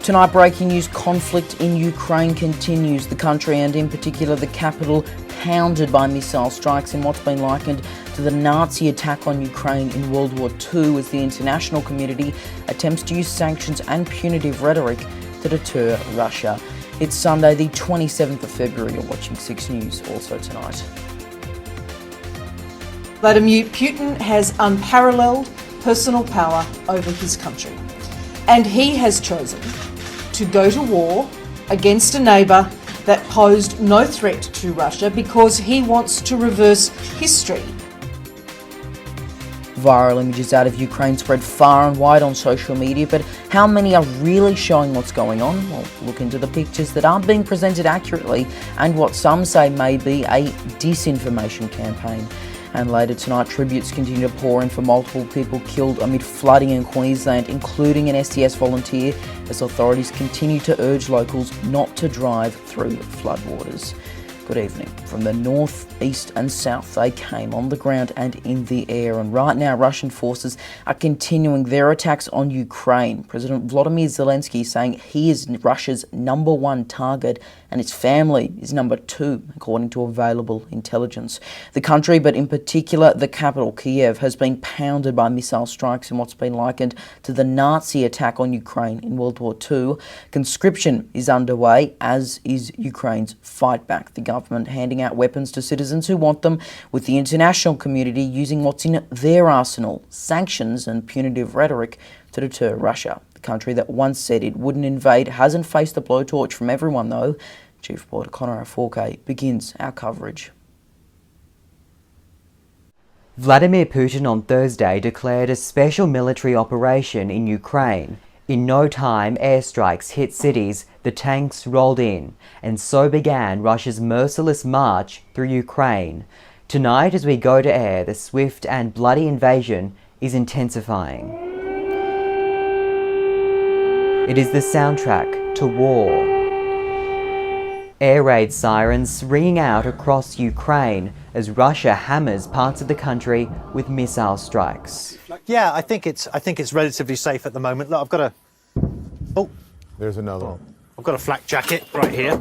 Tonight, breaking news: conflict in Ukraine continues. The country, and in particular the capital, pounded by missile strikes in what's been likened to the Nazi attack on Ukraine in World War II, as the international community attempts to use sanctions and punitive rhetoric to deter Russia. It's Sunday, the 27th of February. You're watching 6 News, also tonight. Vladimir Putin has unparalleled personal power over his country, and he has chosen to go to war against a neighbour that posed no threat to Russia because he wants to reverse history. Viral images out of Ukraine spread far and wide on social media, but how many are really showing what's going on? Well, look into the pictures that aren't being presented accurately and what some say may be a disinformation campaign. And later tonight, tributes continue to pour in for multiple people killed amid flooding in Queensland, including an SES volunteer, as authorities continue to urge locals not to drive through floodwaters. Good evening. From the north, east and south, they came on the ground and in the air. And right now, Russian forces are continuing their attacks on Ukraine. President Volodymyr Zelensky saying he is Russia's #1 target and its family is #2, according to available intelligence. The country, but in particular the capital, Kiev, has been pounded by missile strikes in what's been likened to the Nazi attack on Ukraine in World War II. Conscription is underway, as is Ukraine's fight back. The government handing out weapons to citizens who want them, with the international community using what's in their arsenal, sanctions and punitive rhetoric, to deter Russia. The country that once said it wouldn't invade hasn't faced the blowtorch from everyone, though. Chief reporter Connor O'Forkay begins our coverage. Vladimir Putin on Thursday declared a special military operation in Ukraine. In no time, airstrikes hit cities, the tanks rolled in, and so began Russia's merciless march through Ukraine. Tonight, as we go to air, the swift and bloody invasion is intensifying. It is the soundtrack to war. Air raid sirens ringing out across Ukraine as Russia hammers parts of the country with missile strikes. Yeah, I think it's relatively safe at the moment. Look, I've got a... Oh, there's another one. I've got a flak jacket right here.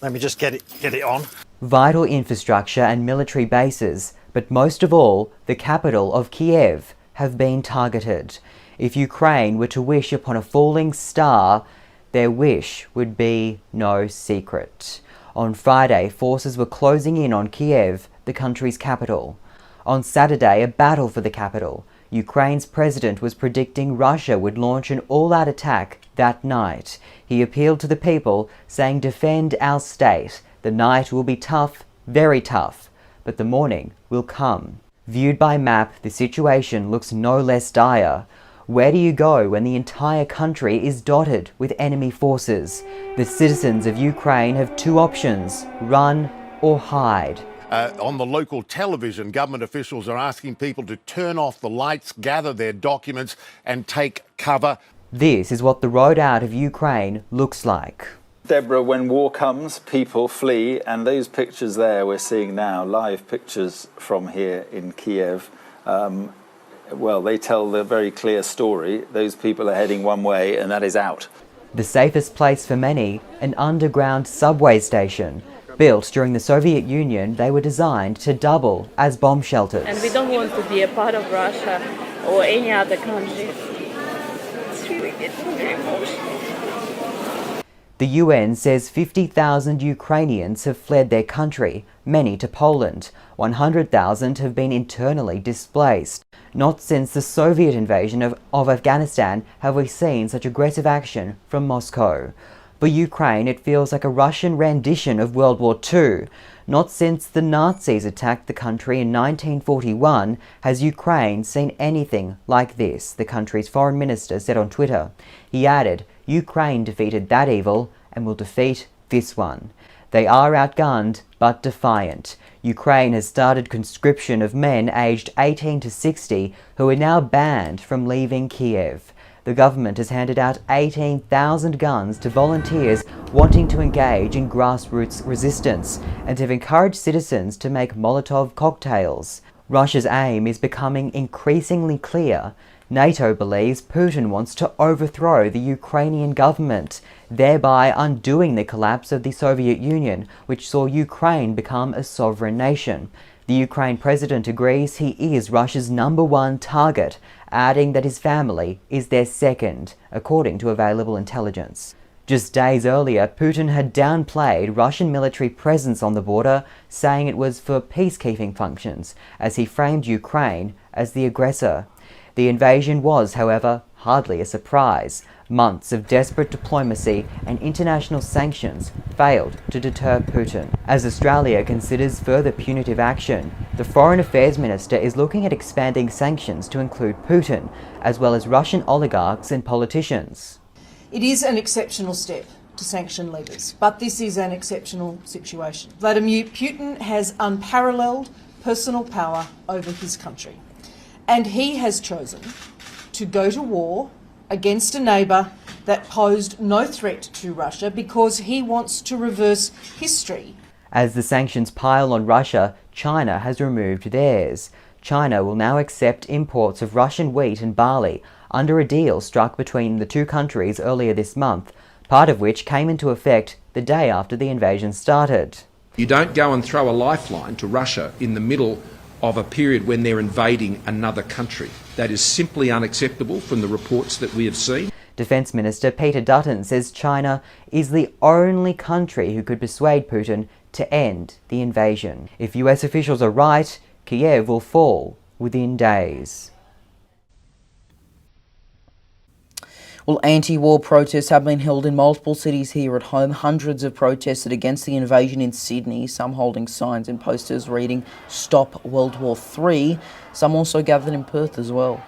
Let me just get it on. Vital infrastructure and military bases, but most of all, the capital of Kiev, have been targeted. If Ukraine were to wish upon a falling star, their wish would be no secret. On Friday, forces were closing in on Kiev, the country's capital. On Saturday, a battle for the capital. Ukraine's president was predicting Russia would launch an all-out attack that night. He appealed to the people, saying, "Defend our state. The night will be tough, very tough, but the morning will come." Viewed by map, the situation looks no less dire. Where do you go when the entire country is dotted with enemy forces? The citizens of Ukraine have two options: run or hide. On the local television, government officials are asking people to turn off the lights, gather their documents and take cover. This is what the road out of Ukraine looks like. Deborah, when war comes, people flee, and those pictures there we're seeing now, live pictures from here in Kiev, well, they tell the very clear story. Those people are heading one way, and that is out. The safest place for many, an underground subway station. Built during the Soviet Union, they were designed to double as bomb shelters. And we don't want to be a part of Russia or any other country. It's really very emotional. The UN says 50,000 Ukrainians have fled their country, many to Poland. 100,000 have been internally displaced. Not since the Soviet invasion of Afghanistan have we seen such aggressive action from Moscow. For Ukraine, it feels like a Russian rendition of World War II. Not since the Nazis attacked the country in 1941 has Ukraine seen anything like this, the country's foreign minister said on Twitter. He added, "Ukraine defeated that evil and will defeat this one." They are outgunned, but defiant. Ukraine has started conscription of men aged 18 to 60 who are now banned from leaving Kiev. The government has handed out 18,000 guns to volunteers wanting to engage in grassroots resistance and have encouraged citizens to make Molotov cocktails. Russia's aim is becoming increasingly clear: NATO believes Putin wants to overthrow the Ukrainian government, thereby undoing the collapse of the Soviet Union, which saw Ukraine become a sovereign nation. The Ukraine president agrees he is Russia's #1 target, adding that his family is their second, according to available intelligence. Just days earlier, Putin had downplayed Russian military presence on the border, saying it was for peacekeeping functions, as he framed Ukraine as the aggressor. The invasion was, however, hardly a surprise. Months of desperate diplomacy and international sanctions failed to deter Putin. As Australia considers further punitive action, the Foreign Affairs Minister is looking at expanding sanctions to include Putin, as well as Russian oligarchs and politicians. It is an exceptional step to sanction leaders, but this is an exceptional situation. Vladimir Putin has unparalleled personal power over his country, and he has chosen to go to war against a neighbour that posed no threat to Russia because he wants to reverse history. As the sanctions pile on Russia, China has removed theirs. China will now accept imports of Russian wheat and barley under a deal struck between the two countries earlier this month, part of which came into effect the day after the invasion started. You don't go and throw a lifeline to Russia in the middle of a period when they're invading another country. That is simply unacceptable from the reports that we have seen. Defence Minister Peter Dutton says China is the only country who could persuade Putin to end the invasion. If US officials are right, Kiev will fall within days. Well, anti-war protests have been held in multiple cities here at home. Hundreds have protested against the invasion in Sydney, some holding signs and posters reading "Stop World War III." Some also gathered in Perth as well.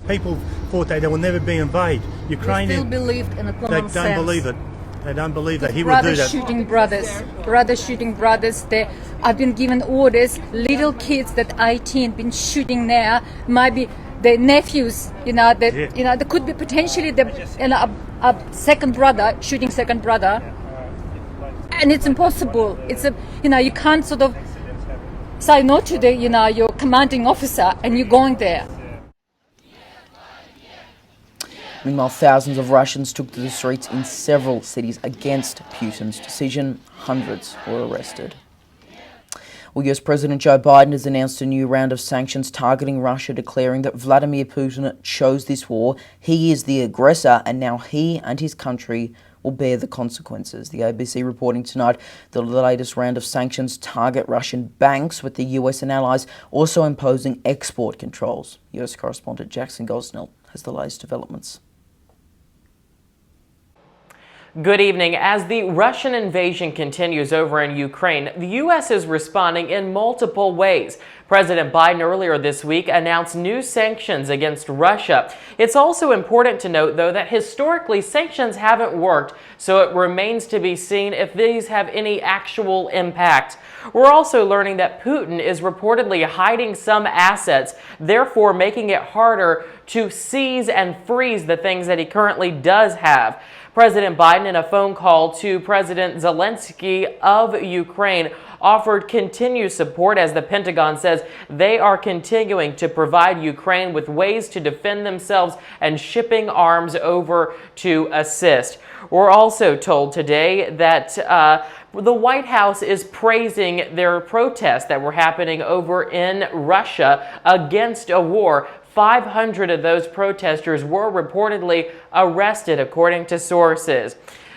People thought they will never be invaded. Ukraine still believed in a common sense. They don't believe it. They don't believe that he would do that. Brothers shooting brothers. I've been given orders. Little kids that 18 been shooting now. Maybe their nephews. There could be potentially a second brother shooting second brother, and it's impossible. You can't sort of say no to your commanding officer, and you're going there. Meanwhile, thousands of Russians took to the streets in several cities against Putin's decision. Hundreds were arrested. Well, US President Joe Biden has announced a new round of sanctions targeting Russia, declaring that Vladimir Putin chose this war. He is the aggressor, and now he and his country will bear the consequences. The ABC reporting tonight that the latest round of sanctions target Russian banks, with the US and allies also imposing export controls. US correspondent Jackson Gosnell has the latest developments. Good evening. As the Russian invasion continues over in Ukraine, the U.S. is responding in multiple ways. President Biden earlier this week announced new sanctions against Russia. It's also important to note, though, that historically sanctions haven't worked, so it remains to be seen if these have any actual impact. We're also learning that Putin is reportedly hiding some assets, therefore making it harder to seize and freeze the things that he currently does have. President Biden, in a phone call to President Zelensky of Ukraine, offered continued support as the Pentagon says they are continuing to provide Ukraine with ways to defend themselves and shipping arms over to assist. We're also told today that the White House is praising their protests that were happening over in Russia against a war. 500 of those protesters were reportedly arrested, according to sources.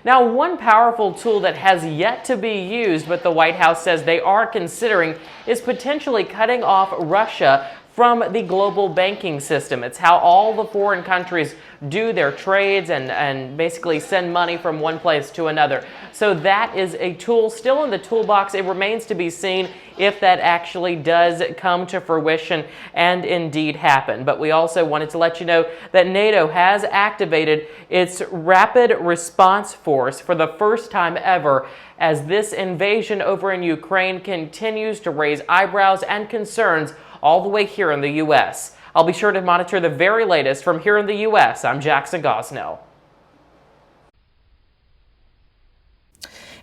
Now, one powerful tool that has yet to be used, but the White House says they are considering, is potentially cutting off Russia from the global banking system. It's how all the foreign countries do their trades and basically send money from one place to another. So that is a tool still in the toolbox. It remains to be seen if that actually does come to fruition and indeed happen. But we also wanted to let you know that NATO has activated its Rapid Response Force for the first time ever, as this invasion over in Ukraine continues to raise eyebrows and concerns all the way here in the U.S. I'll be sure to monitor the very latest from here in the U.S. I'm Jackson Gosnell.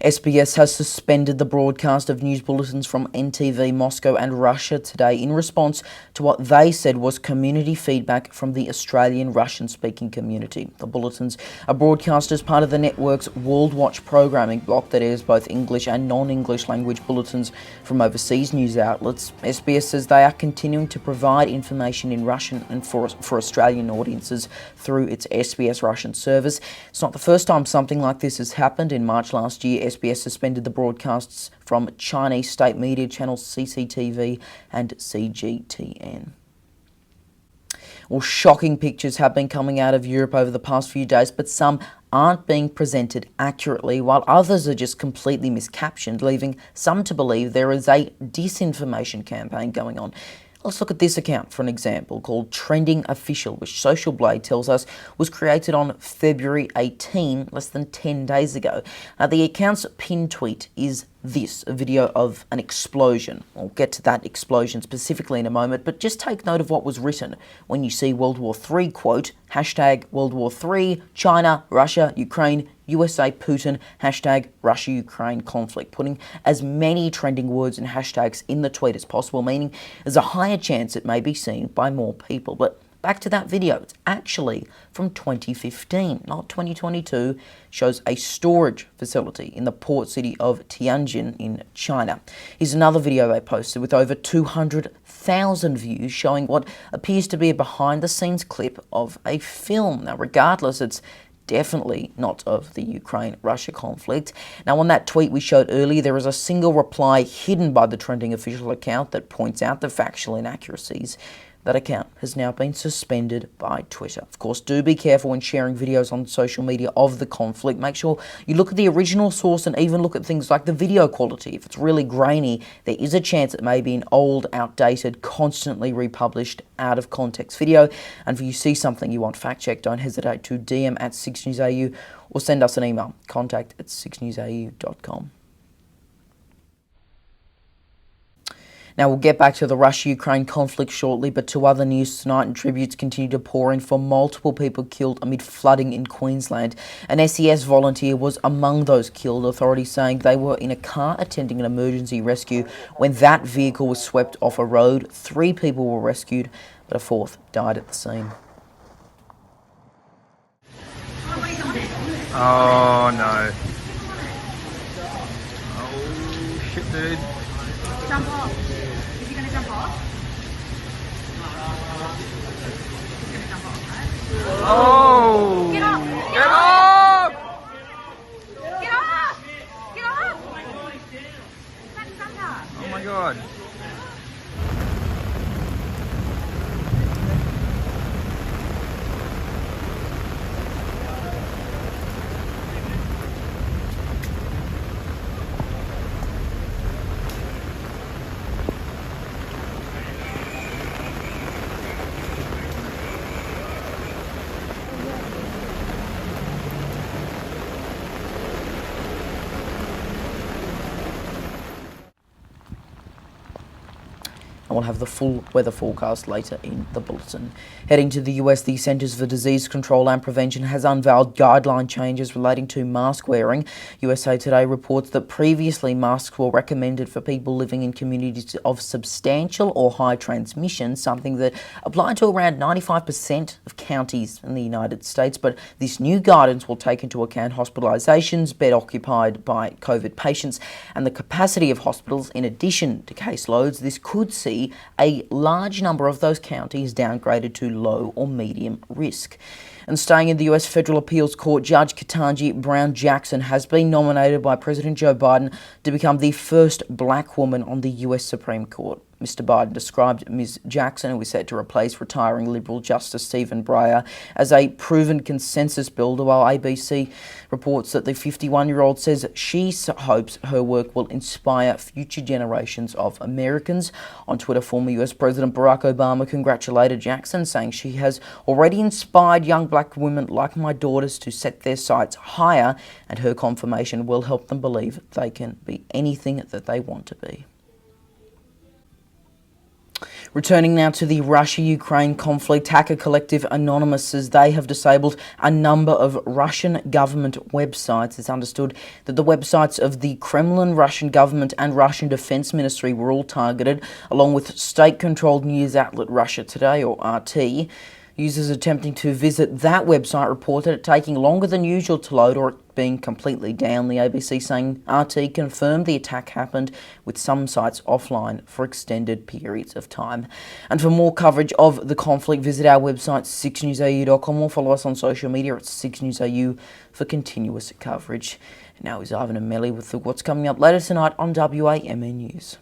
SBS has suspended the broadcast of news bulletins from NTV Moscow and Russia today in response to what they said was community feedback from the Australian Russian-speaking community. The bulletins are broadcast as part of the network's World Watch programming block that airs both English and non-English language bulletins from overseas news outlets. SBS says they are continuing to provide information in Russian and for Australian audiences through its SBS Russian service. It's not the first time something like this has happened. In March last year, SBS suspended the broadcasts from Chinese state media channels CCTV and CGTN. Well, shocking pictures have been coming out of Europe over the past few days, but some aren't being presented accurately, while others are just completely miscaptioned, leaving some to believe there is a disinformation campaign going on. Let's look at this account for an example, called Trending Official, which Social Blade tells us was created on February 18, less than 10 days ago. Now, the account's pinned tweet is this, a video of an explosion. I'll get to that explosion specifically in a moment, but just take note of what was written when you see World War III, quote, hashtag World War III, China, Russia, Ukraine, USA, Putin, hashtag Russia-Ukraine conflict, putting as many trending words and hashtags in the tweet as possible, meaning there's a higher chance it may be seen by more people. But back to that video, it's actually from 2015, not 2022, shows a storage facility in the port city of Tianjin in China. Here's another video they posted with over 200,000 views showing what appears to be a behind-the-scenes clip of a film. Now, regardless, it's definitely not of the Ukraine-Russia conflict. Now, on that tweet we showed earlier, there is a single reply hidden by the Trending Official account that points out the factual inaccuracies. That account has now been suspended by Twitter. Of course, do be careful when sharing videos on social media of the conflict. Make sure you look at the original source and even look at things like the video quality. If it's really grainy, there is a chance it may be an old, outdated, constantly republished, out of context video. And if you see something you want fact-checked, don't hesitate to DM at 6newsau or send us an email, contact@6newsau.com. Now, we'll get back to the Russia-Ukraine conflict shortly, but to other news tonight, and tributes continue to pour in for multiple people killed amid flooding in Queensland. An SES volunteer was among those killed, authorities saying they were in a car attending an emergency rescue when that vehicle was swept off a road. 3 people were rescued, but a 4th died at the scene. Oh no. Oh shit, dude. Jump off. Is he going to jump off? He's going to jump off, right? Oh! Get off! Get off! Get off! Get off! Oh my god. And we'll have the full weather forecast later in the bulletin. Heading to the US, the Centers for Disease Control and Prevention has unveiled guideline changes relating to mask wearing. USA Today reports that previously masks were recommended for people living in communities of substantial or high transmission, something that applied to around 95% of counties in the United States. But this new guidance will take into account hospitalizations, bed occupied by COVID patients, and the capacity of hospitals in addition to caseloads. This could see a large number of those counties downgraded to low or medium risk. And staying in the US, Federal Appeals Court Judge Ketanji Brown Jackson has been nominated by President Joe Biden to become the first black woman on the US Supreme Court. Mr. Biden described Ms. Jackson, who is set to replace retiring Liberal Justice Stephen Breyer, as a proven consensus builder, while ABC reports that the 51-year-old says she hopes her work will inspire future generations of Americans. On Twitter, former US President Barack Obama congratulated Jackson, saying she has already inspired young black women like my daughters to set their sights higher, and her confirmation will help them believe they can be anything that they want to be. Returning now to the Russia-Ukraine conflict, hacker collective Anonymous says they have disabled a number of Russian government websites. It's understood that the websites of the Kremlin, Russian government and Russian Defense Ministry were all targeted, along with state-controlled news outlet Russia Today, or RT. Users attempting to visit that website reported it taking longer than usual to load or it being completely down. The ABC saying RT confirmed the attack happened with some sites offline for extended periods of time. And for more coverage of the conflict, visit our website 6newsau.com or follow us on social media at 6newsau for continuous coverage. And now is Ivan and Melly with what's coming up later tonight on WAMN News.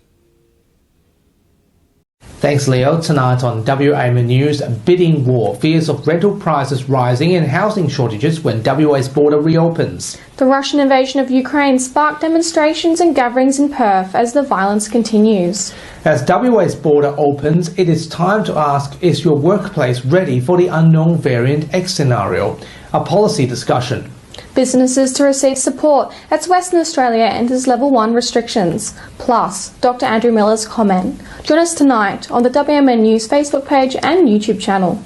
Thanks, Leo. Tonight on WAMN News, bidding war, fears of rental prices rising and housing shortages when WA's border reopens. The Russian invasion of Ukraine sparked demonstrations and gatherings in Perth as the violence continues. As WA's border opens, it is time to ask, is your workplace ready for the unknown variant X scenario? A policy discussion. Businesses to receive support as Western Australia enters Level 1 restrictions. Plus, Dr. Andrew Miller's comment. Join us tonight on the WAMN News Facebook page and YouTube channel.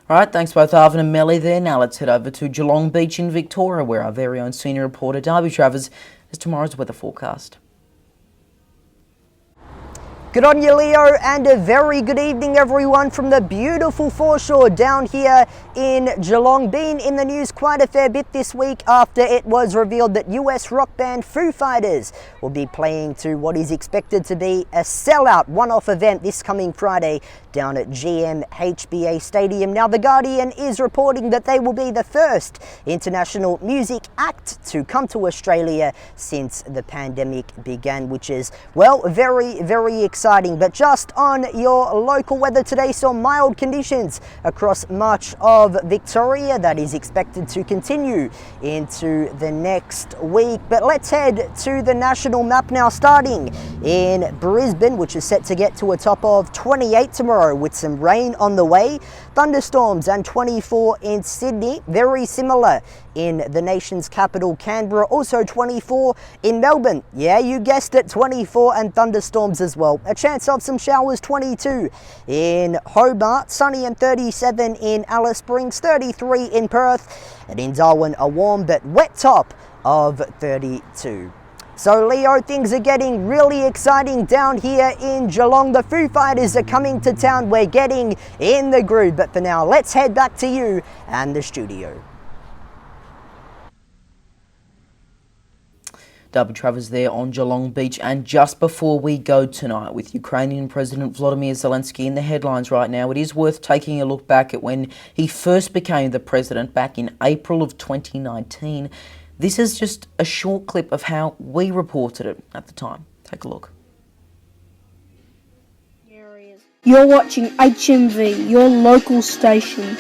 Alright, thanks both Arvin and Melly there. Now let's head over to Geelong Beach in Victoria, where our very own senior reporter Darby Travers has tomorrow's weather forecast. Good on you, Leo, and a very good evening, everyone, from the beautiful foreshore down here in Geelong. Been in the news quite a fair bit this week after it was revealed that US rock band Foo Fighters will be playing to what is expected to be a sellout one-off event this coming Friday down at GMHBA Stadium. Now, The Guardian is reporting that they will be the first international music act to come to Australia since the pandemic began, which is, well, very, very exciting. But just on your local weather today, some mild conditions across much of Victoria. That is expected to continue into the next week. But let's head to the national map now, starting in Brisbane, which is set to get to a top of 28 tomorrow with some rain on the way. Thunderstorms and 24 in Sydney, very similar in the nation's capital Canberra, also 24 in Melbourne. Yeah, you guessed it, 24 and thunderstorms as well. A chance of some showers, 22 in Hobart, sunny and 37 in Alice Springs, 33 in Perth, and in Darwin a warm but wet top of 32. So, Leo, things are getting really exciting down here in Geelong. The Foo Fighters are coming to town. We're getting in the groove. But for now, let's head back to you and the studio. Darby Travers there on Geelong Beach. And just before we go tonight, with Ukrainian President Volodymyr Zelensky in the headlines right now, it is worth taking a look back at when he first became the president back in April of 2019. This is just a short clip of how we reported it at the time. Take a look. You're watching HMV, your local station.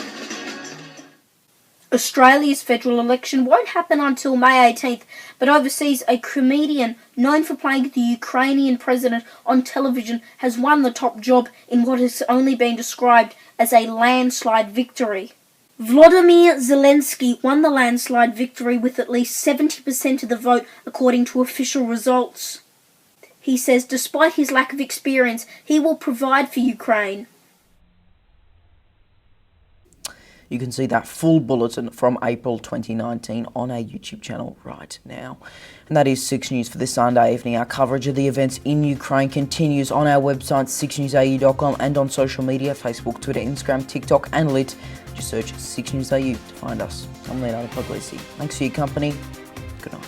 Australia's federal election won't happen until May 18th, but overseas a comedian known for playing the Ukrainian president on television has won the top job in what has only been described as a landslide victory. Volodymyr Zelensky won the landslide victory with at least 70% of the vote according to official results. He says despite his lack of experience, he will provide for Ukraine. You can see that full bulletin from April 2019 on our YouTube channel right now. And that is 6 News for this Sunday evening. Our coverage of the events in Ukraine continues on our website 6newsau.com and on social media, Facebook, Twitter, Instagram, TikTok and Lit. Just search 6 News AU to find us. I'm Leonardo Puglisi. Thanks for your company. Good night.